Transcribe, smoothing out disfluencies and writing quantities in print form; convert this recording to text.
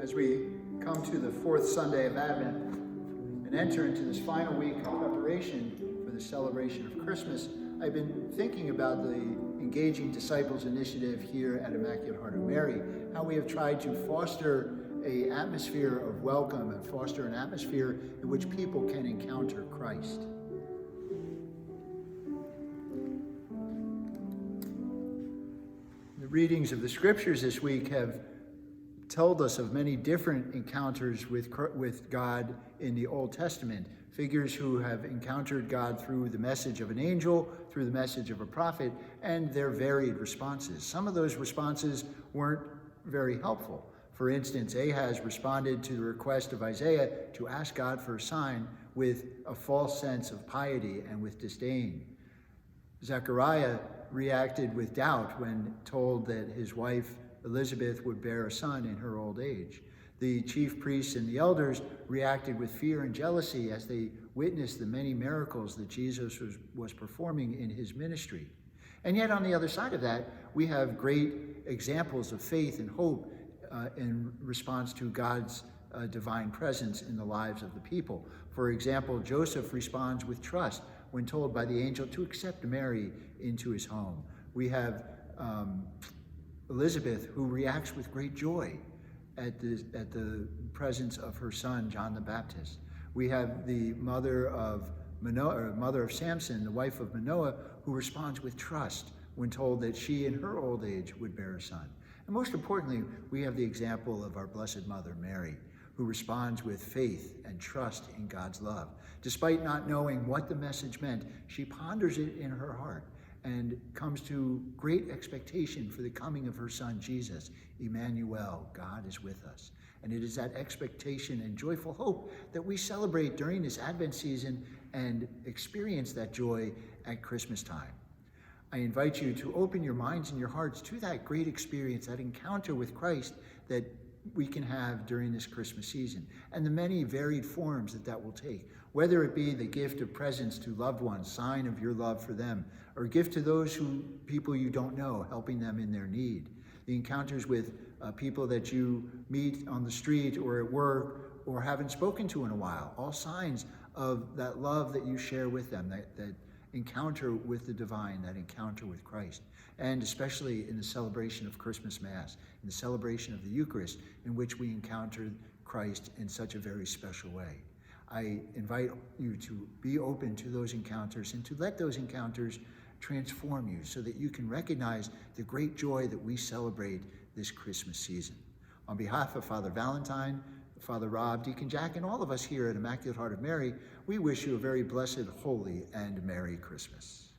As we come to the fourth Sunday of Advent and enter into this final week of preparation for the celebration of Christmas, I've been thinking about the Engaging Disciples initiative here at Immaculate Heart of Mary, how we have tried to foster an atmosphere of welcome and foster an atmosphere in which people can encounter Christ. The readings of the scriptures this week have told us of many different encounters with God in the Old Testament. Figures who have encountered God through the message of an angel, through the message of a prophet, and their varied responses. Some of those responses weren't very helpful. For instance, Ahaz responded to the request of Isaiah to ask God for a sign with a false sense of piety and with disdain. Zechariah reacted with doubt when told that his wife Elizabeth would bear a son in her old age. The chief priests and the elders reacted with fear and jealousy as they witnessed the many miracles that Jesus was performing in his ministry. And yet on the other side of that, we have great examples of faith and hope in response to God's divine presence in the lives of the people. For example, Joseph responds with trust when told by the angel to accept Mary into his home. We have Elizabeth, who reacts with great joy at the presence of her son, John the Baptist. We have the mother of Samson, the wife of Manoah, who responds with trust when told that she in her old age would bear a son. And most importantly, we have the example of our Blessed Mother, Mary, who responds with faith and trust in God's love. Despite not knowing what the message meant, she ponders it in her heart and comes to great expectation for the coming of her son, Jesus. Emmanuel, God is with us. And it is that expectation and joyful hope that we celebrate during this Advent season and experience that joy at Christmas time. I invite you to open your minds and your hearts to that great experience, that encounter with Christ that we can have during this Christmas season, and the many varied forms that will take, whether it be the gift of presents to loved ones, sign of your love for them, or gift to those people you don't know, helping them in their need. The encounters with people that you meet on the street or at work or haven't spoken to in a while, all signs of that love that you share with them, that encounter with the divine, that encounter with Christ. And especially in the celebration of Christmas Mass, in the celebration of the Eucharist, in which we encounter Christ in such a very special way. I invite you to be open to those encounters and to let those encounters transform you so that you can recognize the great joy that we celebrate this Christmas season. On behalf of Father Valentine, Father Rob, Deacon Jack, and all of us here at Immaculate Heart of Mary, we wish you a very blessed, holy, and Merry Christmas.